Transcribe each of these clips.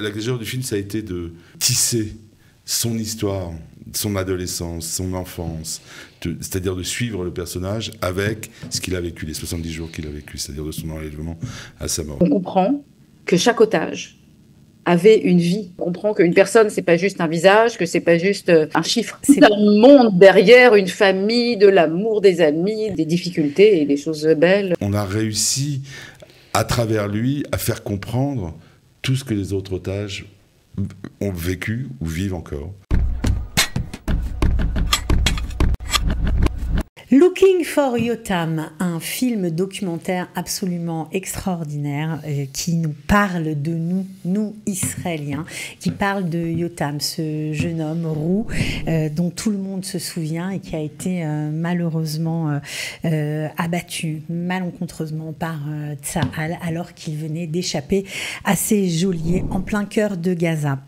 La clé du film, ça a été de tisser son histoire, son adolescence, son enfance, c'est-à-dire de suivre le personnage avec ce qu'il a vécu, les 70 jours qu'il a vécu, c'est-à-dire de son enlèvement à sa mort. On comprend que chaque otage avait une vie. On comprend qu'une personne, c'est pas juste un visage, que c'est pas juste un chiffre. C'est un monde derrière, une famille, de l'amour, des amis, des difficultés et des choses belles. On a réussi, à travers lui, à faire comprendre tout ce que les autres otages ont vécu ou vivent encore. Looking for Yotam, un film documentaire absolument extraordinaire qui nous parle de nous Israéliens, qui parle de Yotam, ce jeune homme roux dont tout le monde se souvient et qui a été malheureusement abattu malencontreusement par Tsahal alors qu'il venait d'échapper à ses geôliers en plein cœur de Gaza.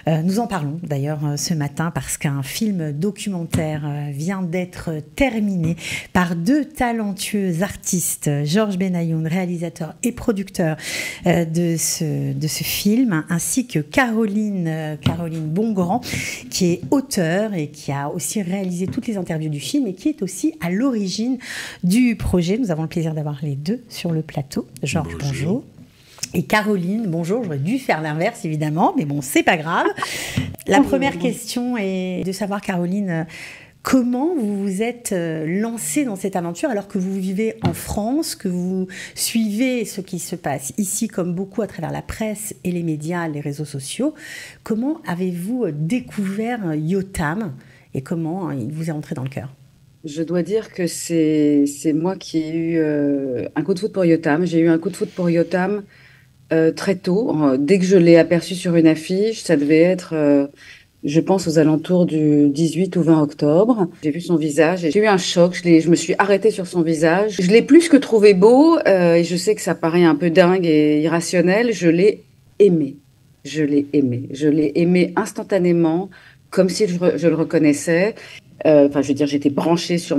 Nous en parlons d'ailleurs ce matin parce qu'un film documentaire vient d'être terminé par deux talentueux artistes, Georges Benayoun, réalisateur et producteur de ce film, ainsi que Caroline Bongrand, qui est auteure et qui a aussi réalisé toutes les interviews du film et qui est aussi à l'origine du projet. Nous avons le plaisir d'avoir les deux sur le plateau. Georges, bonjour. Et Caroline, bonjour, j'aurais dû faire l'inverse évidemment, mais bon, c'est pas grave. La première question est de savoir, Caroline, comment vous vous êtes lancée dans cette aventure alors que vous vivez en France, que vous suivez ce qui se passe ici comme beaucoup à travers la presse et les médias, les réseaux sociaux. Comment avez-vous découvert Yotam et comment il vous est entré dans le cœur? Je dois dire que c'est moi qui ai eu un coup de foudre pour Yotam. J'ai eu un coup de foudre pour Yotam très tôt. Dès que je l'ai aperçu sur une affiche, ça devait être... je pense aux alentours du 18 ou 20 octobre. J'ai vu son visage et j'ai eu un choc. Je me suis arrêtée sur son visage. Je l'ai plus que trouvé beau et je sais que ça paraît un peu dingue et irrationnel. Je l'ai aimé. Je l'ai aimé. Je l'ai aimé instantanément, comme si je le reconnaissais. Enfin, je veux dire, j'étais branchée sur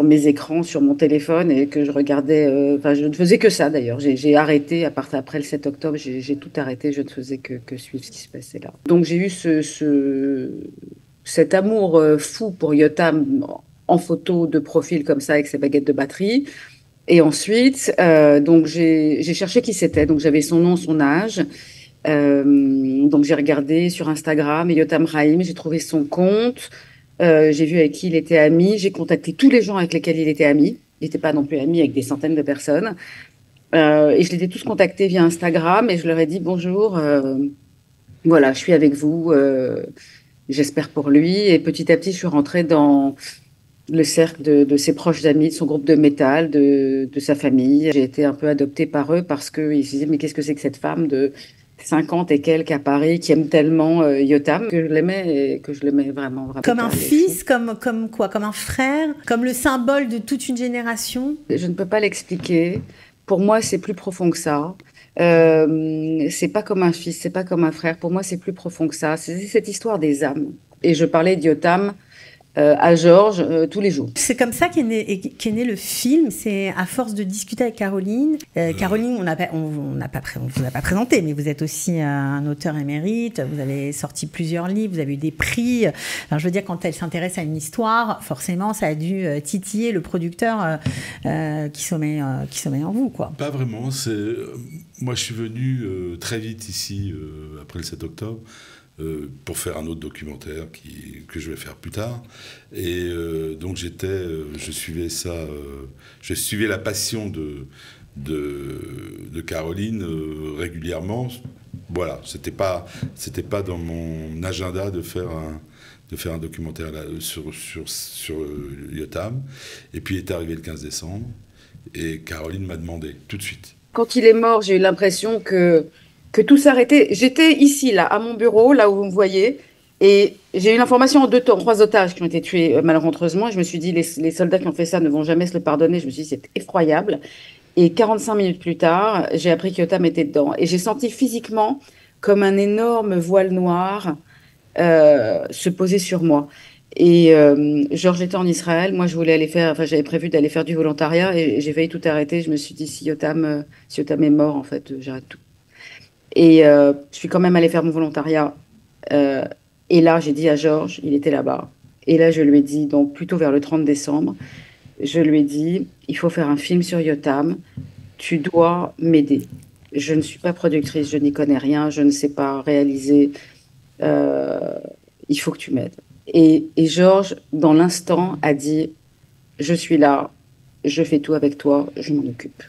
mes écrans, sur mon téléphone et que je regardais. Enfin, je ne faisais que ça d'ailleurs. J'ai arrêté, après le 7 octobre, j'ai tout arrêté. Je ne faisais que suivre ce qui se passait là. Donc, j'ai eu cet amour fou pour Yotam en photo de profil comme ça avec ses baguettes de batterie. Et ensuite, donc j'ai cherché qui c'était. Donc, j'avais son nom, son âge. Donc, j'ai regardé sur Instagram Yotam Rahim. J'ai trouvé son compte. J'ai vu avec qui il était ami. J'ai contacté tous les gens avec lesquels il était ami. Il n'était pas non plus ami avec des centaines de personnes. Et je les ai tous contactés via Instagram et je leur ai dit bonjour. Voilà, je suis avec vous. J'espère pour lui. Et petit à petit, je suis rentrée dans le cercle de ses proches amis, de son groupe de métal, de sa famille. J'ai été un peu adoptée par eux parce qu'ils se disaient mais qu'est-ce que c'est que cette femme de 50 et quelques à Paris qui aime tellement Yotam que je l'aimais et que je l'aimais vraiment, vraiment. Comme un fils, comme quoi, comme un frère, comme le symbole de toute une génération. Je ne peux pas l'expliquer. Pour moi, c'est plus profond que ça. C'est pas comme un fils, c'est pas comme un frère. Pour moi, c'est plus profond que ça. C'est cette histoire des âmes. Et je parlais d'Yotam à Georges tous les jours. C'est comme ça qu'est né le film. C'est à force de discuter avec Caroline. Caroline, on vous a pas présenté, mais vous êtes aussi un auteur émérite. Vous avez sorti plusieurs livres, vous avez eu des prix. Enfin, je veux dire, quand elle s'intéresse à une histoire, forcément, ça a dû titiller le producteur qui sommeille en vous, quoi. Pas vraiment. Moi, je suis venu très vite ici après le 7 octobre. Pour faire un autre documentaire que je vais faire plus tard. Et donc je suivais ça, je suivais la passion de Caroline régulièrement. Voilà, c'était pas dans mon agenda de faire un documentaire là, sur Yotam. Et puis est arrivé le 15 décembre et Caroline m'a demandé tout de suite. Quand il est mort, j'ai eu l'impression que tout s'arrêtait. J'étais ici, là, à mon bureau, là où vous me voyez, et j'ai eu l'information en 3 otages qui ont été tués malencontreusement. Et je me suis dit, les soldats qui ont fait ça ne vont jamais se le pardonner. Je me suis dit, c'est effroyable. Et 45 minutes plus tard, j'ai appris que Yotam était dedans. Et j'ai senti physiquement comme un énorme voile noir se poser sur moi. Et Georges était en Israël. Moi, j'avais prévu d'aller faire du volontariat et j'ai failli tout arrêter. Je me suis dit, si Yotam est mort, en fait, j'arrête tout. Et je suis quand même allée faire mon volontariat. Euh, et là, j'ai dit à Georges, il était là-bas. Et là, je lui ai dit, donc plutôt vers le 30 décembre, je lui ai dit, il faut faire un film sur Yotam, tu dois m'aider. Je ne suis pas productrice, je n'y connais rien, je ne sais pas réaliser. Euh, il faut que tu m'aides. Et Georges, dans l'instant, a dit, je suis là, je fais tout avec toi, je m'en occupe.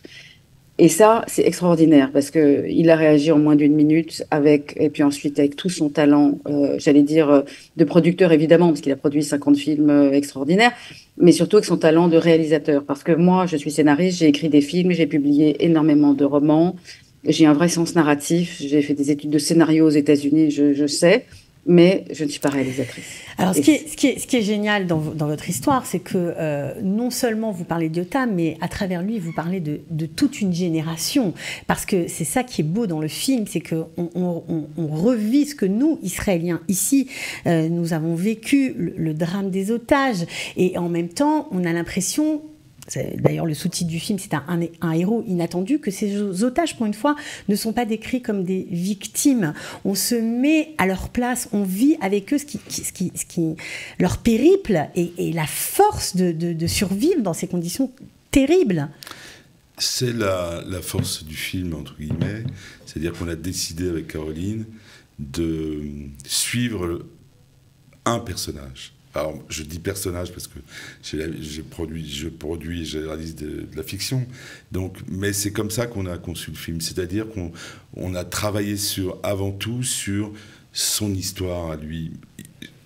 Et ça, c'est extraordinaire parce que il a réagi en moins d'une minute avec, et puis ensuite avec tout son talent, j'allais dire de producteur évidemment, parce qu'il a produit 50 films extraordinaires, mais surtout avec son talent de réalisateur. Parce que moi, je suis scénariste, j'ai écrit des films, j'ai publié énormément de romans, j'ai un vrai sens narratif, j'ai fait des études de scénario aux États-Unis, je sais, mais je ne suis pas réalisatrice. Alors, ce qui est génial dans votre histoire, c'est que non seulement vous parlez de Yotam, mais à travers lui, vous parlez de toute une génération. Parce que c'est ça qui est beau dans le film, c'est qu'on on revit ce que nous, Israéliens, ici, nous avons vécu, le drame des otages. Et en même temps, on a l'impression... D'ailleurs, le sous-titre du film, c'est un héros inattendu, que ces otages, pour une fois, ne sont pas décrits comme des victimes. On se met à leur place, on vit avec eux leur périple et la force de survivre dans ces conditions terribles. C'est la force du film, entre guillemets. C'est-à-dire qu'on a décidé avec Caroline de suivre un personnage. Alors, je dis personnage parce que je produis et je réalise de la fiction. Donc, mais c'est comme ça qu'on a conçu le film. C'est-à-dire qu'on a travaillé avant tout sur son histoire à lui.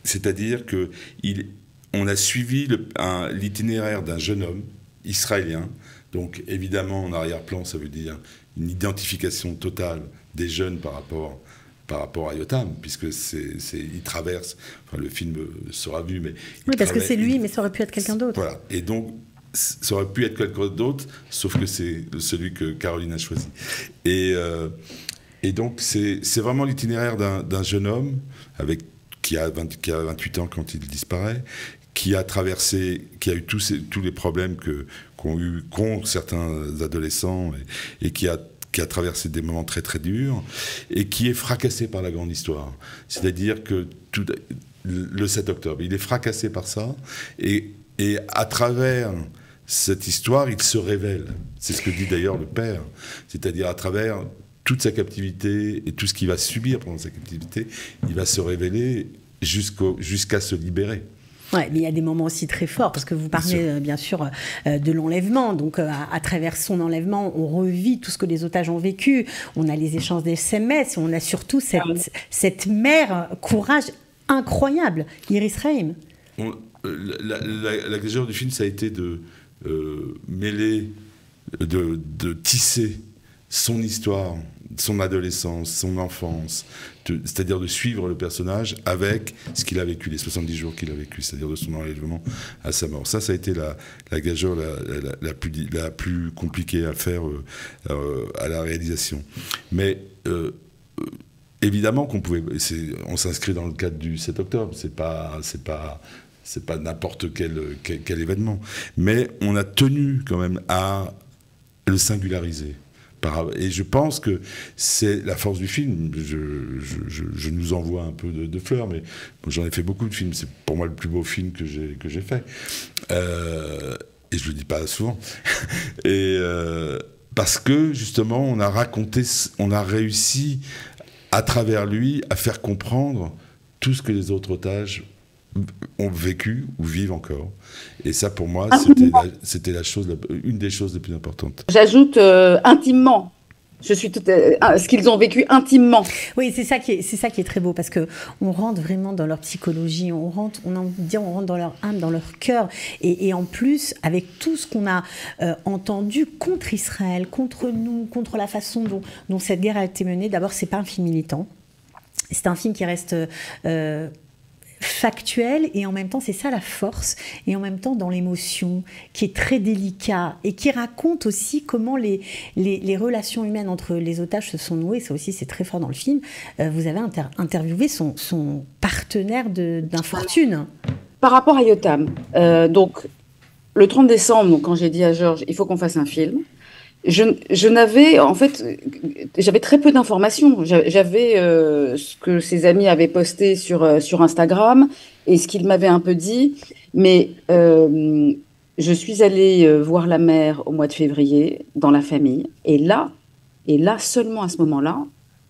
C'est-à-dire qu'on a suivi l'itinéraire d'un jeune homme israélien. Donc, évidemment, en arrière-plan, ça veut dire une identification totale des jeunes par rapport à Yotam, puisque il traverse, enfin le film sera vu, mais... Oui, parce que c'est lui, mais ça aurait pu être quelqu'un d'autre. Voilà, et donc ça aurait pu être quelqu'un d'autre, sauf que c'est celui que Caroline a choisi. Et donc c'est vraiment l'itinéraire d'un jeune homme qui a 28 ans quand il disparaît, qui a eu tous les problèmes qu'ont certains adolescents et qui a traversé des moments très très durs et qui est fracassé par la grande histoire. C'est-à-dire que le 7 octobre, il est fracassé par ça et à travers cette histoire, il se révèle. C'est ce que dit d'ailleurs le père. C'est-à-dire à travers toute sa captivité et tout ce qu'il va subir pendant sa captivité, il va se révéler jusqu'à se libérer. Ouais, mais il y a des moments aussi très forts, parce que vous parlez bien sûr de l'enlèvement. Donc, à travers son enlèvement, on revit tout ce que les otages ont vécu. On a les échanges d'SMS, on a surtout cette mère courage incroyable, Iris Reim. La question du film, ça a été de mêler, de tisser son histoire, son adolescence, son enfance, c'est-à-dire de suivre le personnage avec ce qu'il a vécu, les 70 jours qu'il a vécu, c'est-à-dire de son enlèvement à sa mort. Ça a été la gageure la plus compliquée à faire à la réalisation. Mais évidemment on s'inscrit dans le cadre du 7 octobre, c'est pas n'importe quel événement. Mais on a tenu quand même à le singulariser. Et je pense que c'est la force du film. Je nous envoie un peu de fleurs, mais j'en ai fait beaucoup de films. C'est pour moi le plus beau film que j'ai fait. Et je le dis pas souvent. Et parce que justement, on a réussi à travers lui à faire comprendre tout ce que les autres otages ont vécu ou vivent encore. Et ça, pour moi, c'était une des choses les plus importantes. J'ajoute intimement. Ce qu'ils ont vécu intimement. Oui, c'est ça qui est très beau, parce que on rentre vraiment dans leur psychologie, on rentre dans leur âme, dans leur cœur, et en plus avec tout ce qu'on a entendu contre Israël, contre nous, contre la façon dont cette guerre a été menée. D'abord, c'est pas un film militant, c'est un film qui reste factuel, et en même temps c'est ça la force, et en même temps dans l'émotion, qui est très délicat et qui raconte aussi comment les relations humaines entre les otages se sont nouées. Ça aussi c'est très fort dans le film. Vous avez interviewé son partenaire d'infortune. Par rapport à Yotam, donc le 30 décembre, donc, quand j'ai dit à Georges il faut qu'on fasse un film, je n'avais, en fait, j'avais très peu d'informations. J'avais ce que ses amis avaient posté sur Instagram et ce qu'il m'avait un peu dit. Mais je suis allée voir la mère au mois de février dans la famille. Et là seulement à ce moment-là,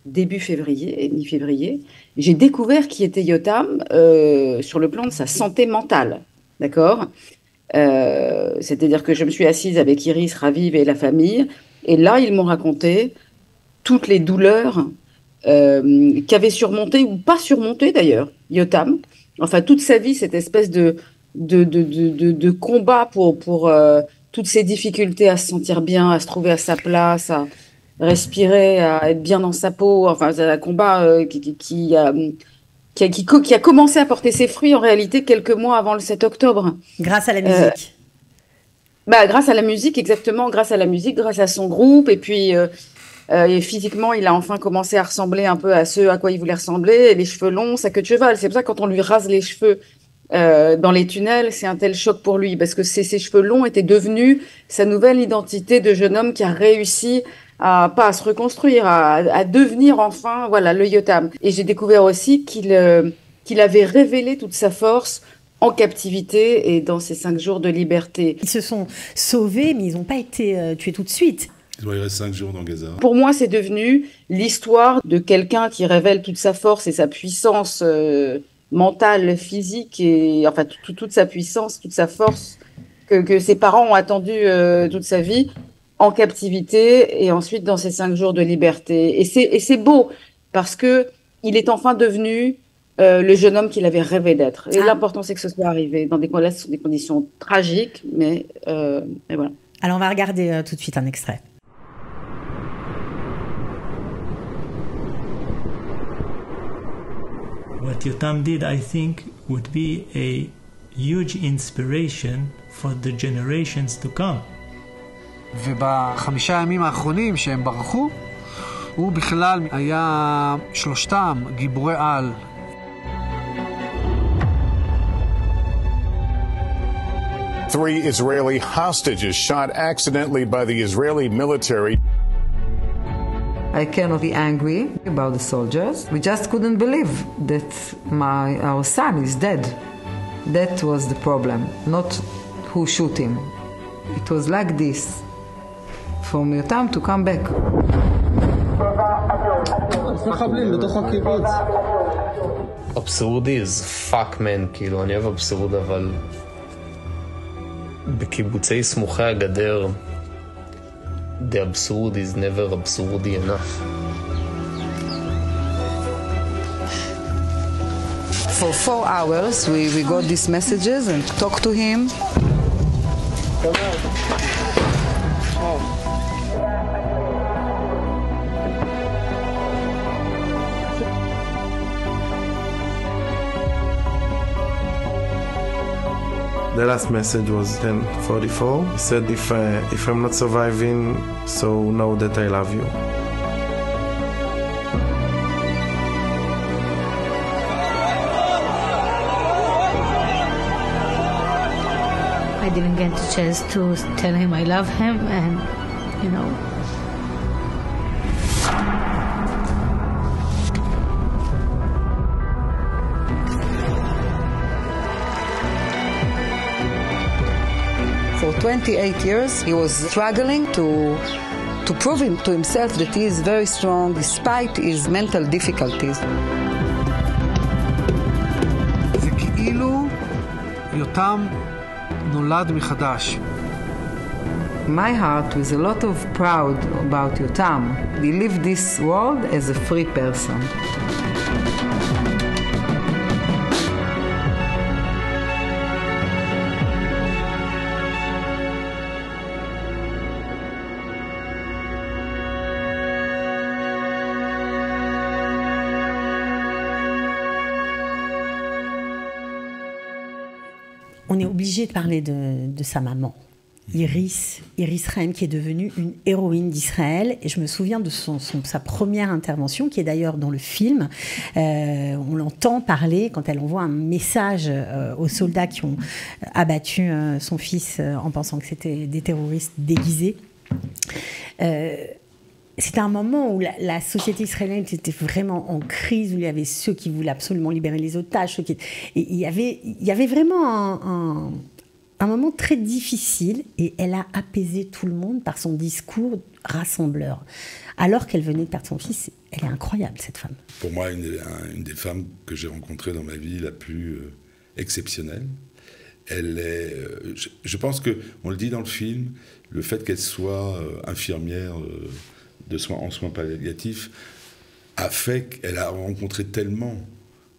début février, mi-février, j'ai découvert qui était Yotam sur le plan de sa santé mentale. D'accord? C'est-à-dire que je me suis assise avec Iris, Raviv et la famille, et là, ils m'ont raconté toutes les douleurs qu'avait surmonté, ou pas surmonté d'ailleurs, Yotam. Enfin, toute sa vie, cette espèce de combat pour toutes ces difficultés à se sentir bien, à se trouver à sa place, à respirer, à être bien dans sa peau. Enfin, c'est un combat qui a commencé à porter ses fruits en réalité quelques mois avant le 7 octobre. Grâce à la musique. Grâce à la musique, exactement, grâce à la musique, grâce à son groupe. Et puis, et physiquement, il a enfin commencé à ressembler un peu à ce à quoi il voulait ressembler. Et les cheveux longs, sa queue de cheval. C'est pour ça que quand on lui rase les cheveux dans les tunnels, c'est un tel choc pour lui. Parce que ses cheveux longs étaient devenus sa nouvelle identité de jeune homme qui a réussi pas à se reconstruire, à devenir enfin, voilà, le Yotam. Et j'ai découvert aussi qu'il avait révélé toute sa force en captivité et dans ces 5 jours de liberté. Ils se sont sauvés, mais ils n'ont pas été tués tout de suite. Il reste 5 jours dans Gaza. Pour moi, c'est devenu l'histoire de quelqu'un qui révèle toute sa force et sa puissance mentale, physique, et enfin toute sa puissance, toute sa force que ses parents ont attendu toute sa vie, en captivité et ensuite dans ces 5 jours de liberté. Et c'est beau parce que il est enfin devenu le jeune homme qu'il avait rêvé d'être. Et l'important, c'est que ce soit arrivé dans des conditions tragiques, mais voilà. Alors, on va regarder tout de suite un extrait. What Yotam did, I think, would be a huge inspiration for the generations to come. וב5 הימים האחרונים שהם ברחו, הוא בכלל היה שלושתם גיבורי על. Three Israeli hostages shot accidentally by the Israeli military. I cannot be angry about the soldiers. We just couldn't believe that our son is dead. That was the problem, not who shoot him. It was like this. For Yotam to come back. אבסורדי is fuck man, כאילו אני אוהב אבסורד, אבל בקיבוצי סמוכי הגדר the absurd is never absurdy enough. For 4 hours we got these messages and talked to him. The last message was 10:44. He said, if I'm not surviving, so know that I love you. I didn't get the chance to tell him I love him, and you know. For 28 years, he was struggling to prove to himself that he is very strong despite his mental difficulties. זה כאילו יותם נולד מחדש. My heart was a lot of proud about Yotam. He lived this world as a free person. On est obligé de parler de sa maman, Iris Rehm, qui est devenue une héroïne d'Israël. Et je me souviens de sa première intervention, qui est d'ailleurs dans le film. On l'entend parler quand elle envoie un message aux soldats qui ont abattu son fils en pensant que c'était des terroristes déguisés. C'était un moment où la société israélienne était vraiment en crise, où il y avait ceux qui voulaient absolument libérer les otages. Et il y avait vraiment un moment très difficile, et elle a apaisé tout le monde par son discours rassembleur. Alors qu'elle venait de perdre son fils, elle est incroyable, cette femme. Pour moi, une des femmes que j'ai rencontrées dans ma vie la plus exceptionnelle. Elle est, je pense qu'on le dit dans le film, le fait qu'elle soit infirmière en soins palliatifs a fait qu'elle a rencontré tellement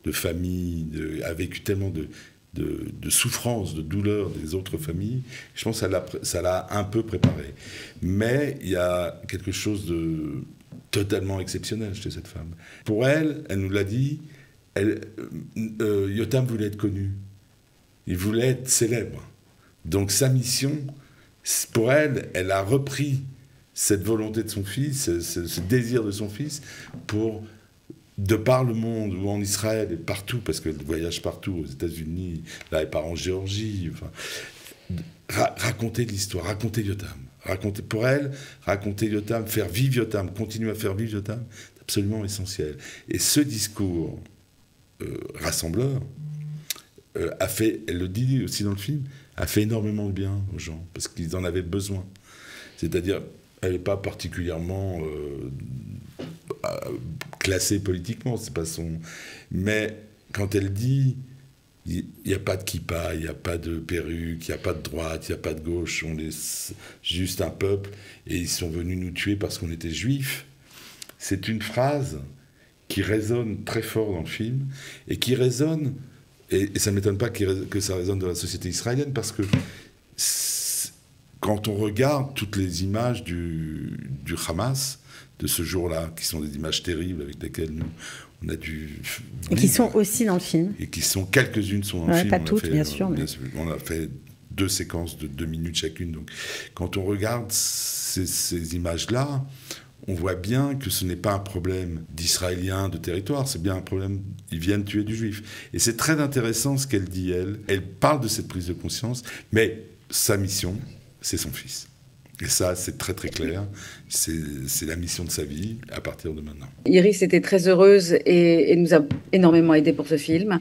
de familles, a vécu tellement de souffrances, de douleurs des autres familles. Je pense que ça l'a un peu préparée. Mais il y a quelque chose de totalement exceptionnel chez cette femme. Pour elle, elle nous l'a dit, Yotam voulait être connu. Il voulait être célèbre. Donc sa mission, pour elle, elle a repris cette volonté de son fils, ce désir de son fils, pour, de par le monde, ou en Israël, et partout, parce qu'elle voyage partout, aux États-Unis, là elle part en Géorgie, enfin, raconter de l'histoire, raconter Yotam. Pour elle, raconter Yotam, faire vivre Yotam, continuer à faire vivre Yotam, c'est absolument essentiel. Et ce discours rassembleur a fait, elle le dit aussi dans le film, a fait énormément de bien aux gens, parce qu'ils en avaient besoin. C'est-à-dire, elle n'est pas particulièrement classée politiquement, c'est pas son... Mais quand elle dit, il n'y a pas de kippa, il n'y a pas de perruque, il n'y a pas de droite, il n'y a pas de gauche, on est juste un peuple, et ils sont venus nous tuer parce qu'on était juifs, c'est une phrase qui résonne très fort dans le film, et qui résonne... Et ça ne m'étonne pas que ça résonne dans la société israélienne, parce que quand on regarde toutes les images du Hamas, de ce jour-là, qui sont des images terribles avec lesquelles nous, on a dû... Et qui sont aussi dans le film. Et qui sont, quelques-unes sont dans le film. Pas toutes, bien sûr. Mais... On a fait 2 séquences de 2 minutes chacune. Donc, quand on regarde ces images-là, on voit bien que ce n'est pas un problème d'Israéliens, de territoire, c'est bien un problème, ils viennent tuer du juif. Et c'est très intéressant ce qu'elle dit, elle parle de cette prise de conscience, mais sa mission, c'est son fils. Et ça, c'est très très clair, c'est la mission de sa vie à partir de maintenant. Iris était très heureuse et nous a énormément aidés pour ce film.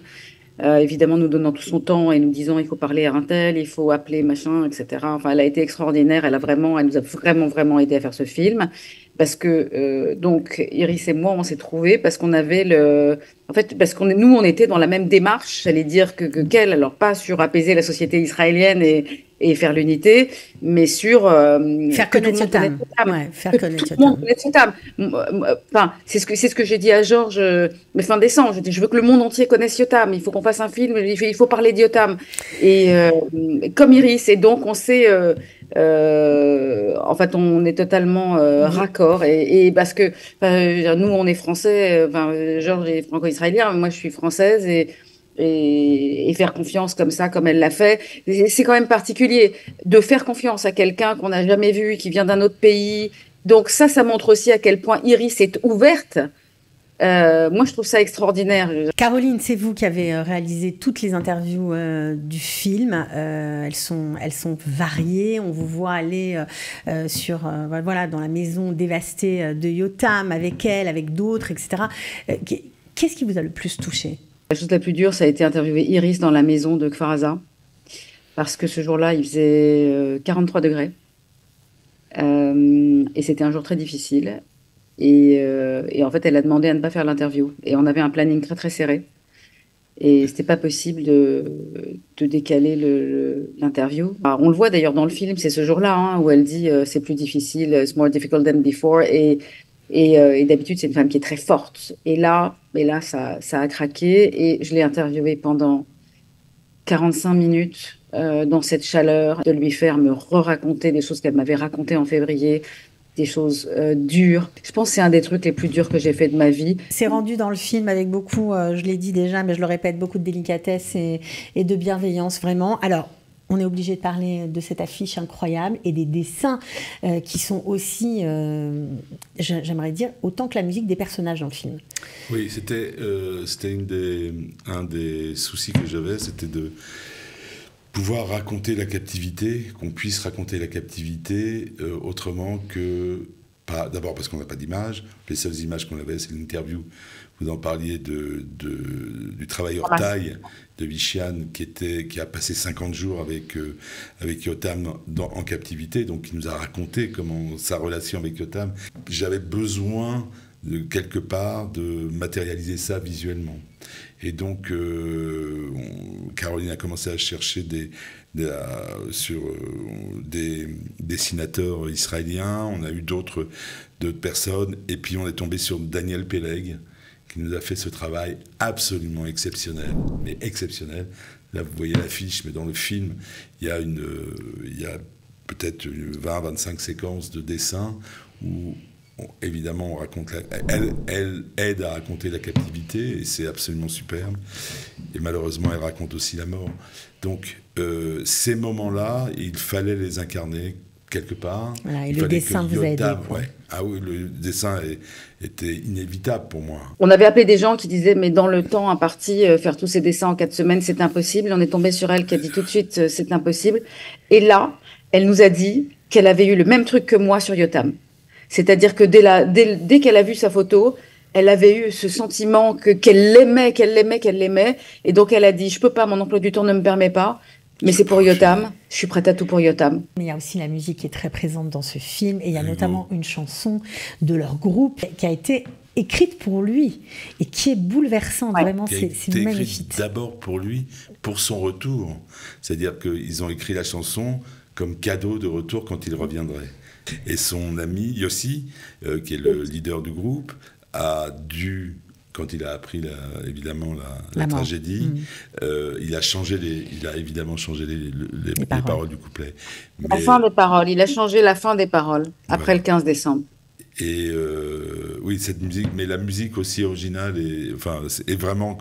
Évidemment, nous donnant tout son temps et nous disant il faut parler à un tel, il faut appeler machin, etc. Enfin, elle a été extraordinaire, elle nous a vraiment aidé à faire ce film. Parce que, donc, Iris et moi, on s'est trouvés parce qu'on avait parce nous, on était dans la même démarche, j'allais dire, qu'elle, alors pas sur apaiser la société israélienne et faire l'unité, mais sur faire connaître Yotam. Ouais, faire connaître Yotam. Enfin, c'est ce que j'ai dit à Georges, mais fin décembre. J'ai dit, je veux que le monde entier connaisse Yotam. Il faut qu'on fasse un film. Il faut parler de Yotam. Et comme Iris, et donc on s'est, en fait, on est totalement raccord. Et parce que nous, on est français. Georges est franco-israélien. Moi, je suis française et faire confiance comme ça, comme elle l'a fait. C'est quand même particulier de faire confiance à quelqu'un qu'on n'a jamais vu, qui vient d'un autre pays. Donc ça montre aussi à quel point Iris est ouverte. Moi, je trouve ça extraordinaire. Caroline, c'est vous qui avez réalisé toutes les interviews du film. Elles sont variées. On vous voit aller dans la maison dévastée de Yotam, avec elle, avec d'autres, etc. Qu'est-ce qui vous a le plus touché ? La chose la plus dure, ça a été interviewer Iris dans la maison de Kfar Aza, parce que ce jour-là, il faisait 43 degrés. Et c'était un jour très difficile. Et en fait, elle a demandé à ne pas faire l'interview. Et on avait un planning très, très serré. Et c'était pas possible de décaler l'interview. On le voit d'ailleurs dans le film, c'est ce jour-là où elle dit c'est plus difficile, it's more difficult than before. Et d'habitude, c'est une femme qui est très forte. Et là ça a craqué. Et je l'ai interviewée pendant 45 minutes dans cette chaleur, de lui faire me raconter des choses qu'elle m'avait racontées en février, des choses dures. Je pense que c'est un des trucs les plus durs que j'ai fait de ma vie. C'est rendu dans le film avec beaucoup, je l'ai dit déjà, mais je le répète, beaucoup de délicatesse et de bienveillance, vraiment. Alors, on est obligé de parler de cette affiche incroyable et des dessins qui sont aussi, j'aimerais dire, autant que la musique des personnages dans le film. Oui, c'était un des soucis que j'avais, c'était pouvoir raconter la captivité, qu'on puisse raconter la captivité autrement que... D'abord parce qu'on n'a pas d'image. Les seules images qu'on avait, c'est l'interview. Vous en parliez du travailleur taille de Vichian qui a passé 50 jours avec Yotam en captivité, donc qui nous a raconté comment sa relation avec Yotam. J'avais besoin quelque part de matérialiser ça visuellement. Et donc, Caroline a commencé à chercher des dessinateurs israéliens. On a eu d'autres personnes. Et puis, on est tombé sur Daniel Peleg, qui nous a fait ce travail absolument exceptionnel. Mais exceptionnel. Là, vous voyez l'affiche, mais dans le film, il y a peut-être 20-25 séquences de dessins où... évidemment, on raconte elle aide à raconter la captivité, et c'est absolument superbe. Et malheureusement, elle raconte aussi la mort. Donc, ces moments-là, il fallait les incarner quelque part. Voilà, et le dessin vous a aidé. Ouais. Ah oui, le dessin était inévitable pour moi. On avait appelé des gens qui disaient, mais dans le temps imparti, faire tous ces dessins en 4 semaines, c'est impossible. On est tombé sur elle qui a dit tout de suite, c'est impossible. Et là, elle nous a dit qu'elle avait eu le même truc que moi sur Yotam. C'est-à-dire que dès qu'elle a vu sa photo, elle avait eu ce sentiment qu'elle l'aimait. Et donc, elle a dit, je peux pas, mon emploi du temps ne me permet pas, mais c'est pour Yotam, je suis prête à tout pour Yotam. Mais il y a aussi la musique qui est très présente dans ce film, et il y a notamment une chanson de leur groupe qui a été écrite pour lui, et qui est bouleversante, vraiment, c'est magnifique. D'abord pour lui, pour son retour. C'est-à-dire qu'ils ont écrit la chanson comme cadeau de retour quand il reviendrait. Et son ami Yossi, qui est le leader du groupe, a dû, quand il a appris évidemment la tragédie, il a évidemment changé les paroles du couplet. La fin des paroles, il a changé la fin des paroles, après le 15 décembre. Et oui, cette musique, mais la musique aussi originale est vraiment...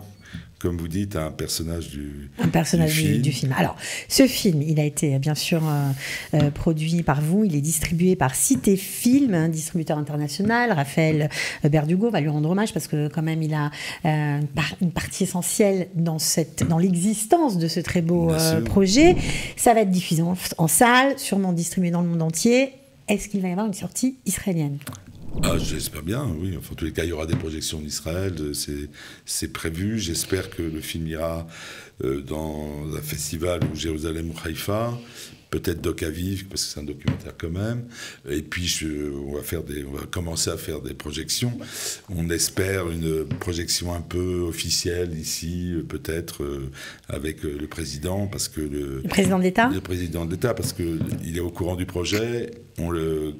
Comme vous dites, un personnage du film. Alors, ce film, il a été bien sûr produit par vous, il est distribué par Cité Film, un distributeur international. Raphaël Berdugo va lui rendre hommage parce que quand même, il a une partie essentielle dans l'existence de ce très beau projet. Ça va être diffusé en salle, sûrement distribué dans le monde entier. Est-ce qu'il va y avoir une sortie israélienne ? J'espère bien, oui. Enfin, en tous les cas, il y aura des projections en Israël, c'est prévu. J'espère que le film ira dans un festival ou Jérusalem ou Haïfa, peut-être Doc Aviv, parce que c'est un documentaire quand même. Et puis, on va commencer à faire des projections. On espère une projection un peu officielle ici, peut-être avec le président, parce que le président de l'État. Le président de l'État, parce que il est au courant du projet.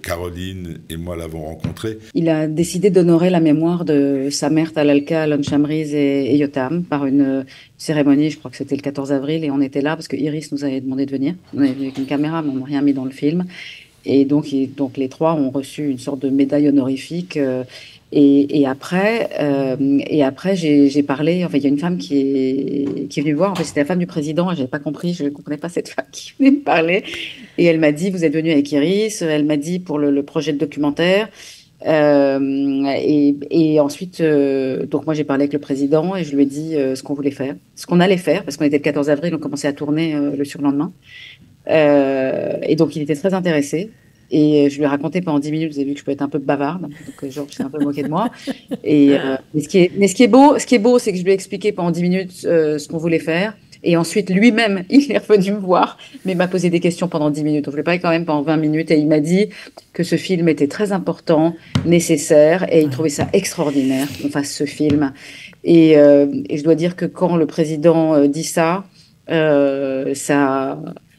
Caroline et moi l'avons rencontré. Il a décidé d'honorer la mémoire de sa mère Talalka, Alon Shamriz et Yotam par une cérémonie, je crois que c'était le 14 avril, et on était là parce que Iris nous avait demandé de venir. On avait venu avec une caméra, mais on n'a rien mis dans le film. Et donc les trois ont reçu une sorte de médaille honorifique. Et après, j'ai parlé. En fait, il y a une femme qui est venue me voir. En fait, c'était la femme du président. Et j'avais pas compris. Je ne comprenais pas cette femme qui venait me parler. Et elle m'a dit, vous êtes venue avec Iris. Elle m'a dit pour le projet de documentaire. Et ensuite, donc moi j'ai parlé avec le président et je lui ai dit ce qu'on voulait faire, ce qu'on allait faire, parce qu'on était le 14 avril, on commençait à tourner le surlendemain. Et donc il était très intéressé. Et je lui ai raconté pendant 10 minutes, vous avez vu que je peux être un peu bavarde, donc Georges s'est un peu moqué de moi. Mais ce qui est beau, c'est que je lui ai expliqué pendant 10 minutes ce qu'on voulait faire. Et ensuite, lui-même, il est revenu me voir, mais m'a posé des questions pendant 10 minutes. Donc, je l'ai parlé quand même pendant 20 minutes et il m'a dit que ce film était très important, nécessaire, et il trouvait ça extraordinaire qu'on fasse ce film. Et je dois dire que quand le président dit ça,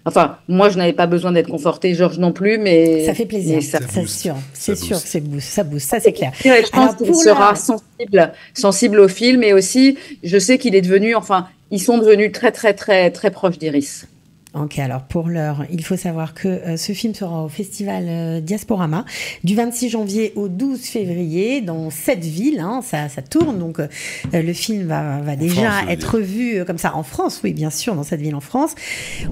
enfin, moi, je n'avais pas besoin d'être confortée, Georges non plus, mais... Ça fait plaisir, c'est sûr. C'est sûr que ça booste, ça c'est clair. Je pense qu'il sera sensible au film, et aussi, je sais qu'il est devenu, enfin, ils sont devenus très, très, très, très proches d'Iris. Ok, alors pour l'heure, il faut savoir que ce film sera au festival Diasporama du 26 janvier au 12 février dans 7 villes, hein, ça tourne, donc le film va déjà être vu comme ça en France, oui bien sûr, dans cette ville en France.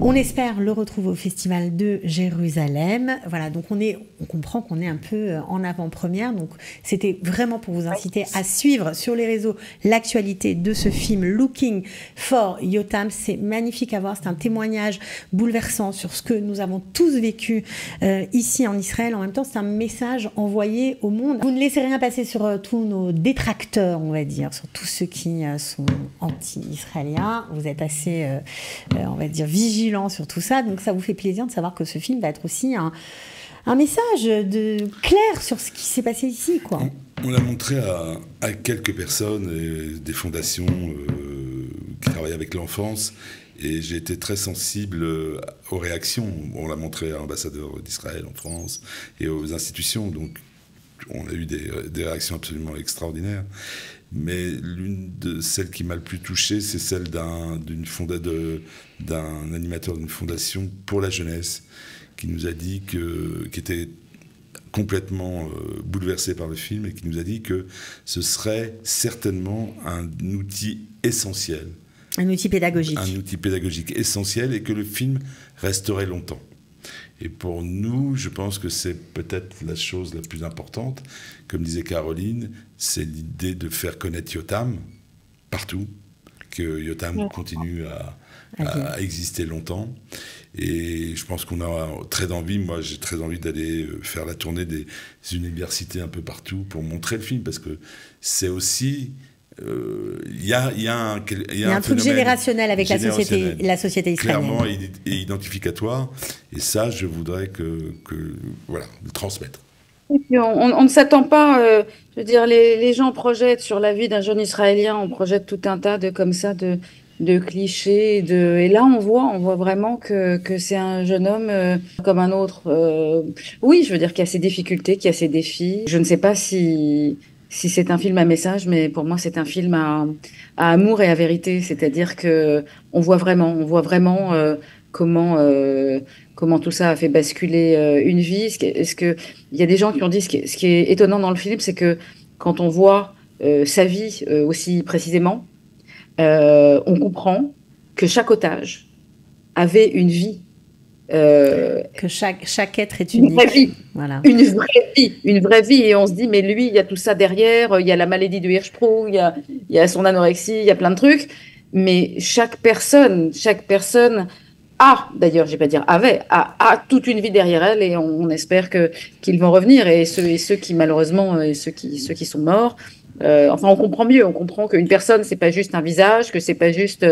On espère le retrouver au festival de Jérusalem. Voilà, donc on comprend qu'on est un peu en avant-première, donc c'était vraiment pour vous inciter à suivre sur les réseaux l'actualité de ce film Looking for Yotam. C'est magnifique à voir, c'est un témoignage bouleversant sur ce que nous avons tous vécu ici en Israël. En même temps, c'est un message envoyé au monde. Vous ne laissez rien passer sur tous nos détracteurs, on va dire, sur tous ceux qui sont anti-israéliens. Vous êtes assez, on va dire, vigilants sur tout ça. Donc ça vous fait plaisir de savoir que ce film va être aussi un message clair sur ce qui s'est passé ici, quoi. On l'a montré à quelques personnes, et des fondations qui travaillent avec l'enfance, et j'ai été très sensible aux réactions. On l'a montré à l'ambassadeur d'Israël en France et aux institutions, donc on a eu des réactions absolument extraordinaires. Mais l'une de celles qui m'a le plus touché, c'est celle d'un animateur d'une fondation pour la jeunesse, qui nous a dit qui était complètement bouleversé par le film, et qui nous a dit que ce serait certainement un outil essentiel. Un outil pédagogique. Un outil pédagogique essentiel, et que le film resterait longtemps. Et pour nous, je pense que c'est peut-être la chose la plus importante. Comme disait Caroline, c'est l'idée de faire connaître Yotam partout, que Yotam continue à exister longtemps. Et je pense qu'on a très envie, moi j'ai très envie d'aller faire la tournée des universités un peu partout pour montrer le film, parce que c'est aussi... Il y a un truc générationnel avec la société israélienne. Clairement et identificatoire. Et ça, je voudrais voilà, le transmettre. On ne s'attend pas, je veux dire, les gens projettent sur la vie d'un jeune Israélien, on projette tout un tas de clichés, et là on voit vraiment que c'est un jeune homme comme un autre. Oui, je veux dire qu'il y a ses difficultés, qu'il y a ses défis. Je ne sais pas si c'est un film à message, mais pour moi c'est un film à amour et à vérité. C'est-à-dire que on voit vraiment comment tout ça a fait basculer une vie. Il y a des gens qui ont dit ce qui est étonnant dans le film, c'est que quand on voit sa vie aussi précisément, on comprend que chaque otage avait une vie. Que chaque être est unique. Une vraie vie. Voilà. Une vraie vie. Et on se dit, mais lui, il y a tout ça derrière, il y a la maladie de Hirschsprung, il y a son anorexie, il y a plein de trucs. Mais chaque personne a, d'ailleurs, je vais pas dire avait, a toute une vie derrière elle, et on espère qu'ils vont revenir. Et ceux qui, malheureusement, ceux qui sont morts, enfin, on comprend mieux. On comprend qu'une personne, c'est pas juste un visage, que c'est pas juste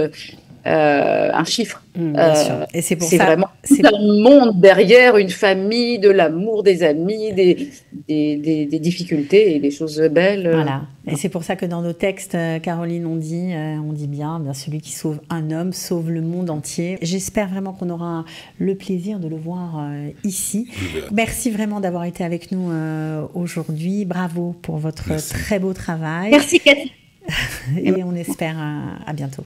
un chiffre. Bien sûr. Et c'est pour ça, vraiment un monde derrière, une famille, de l'amour, des amis, des difficultés et des choses belles. Voilà. Et c'est pour ça que dans nos textes, Caroline, on dit bien celui qui sauve un homme sauve le monde entier. J'espère vraiment qu'on aura le plaisir de le voir ici. Merci vraiment d'avoir été avec nous aujourd'hui. Bravo pour votre très beau travail. Merci Cathy. Et on espère à bientôt.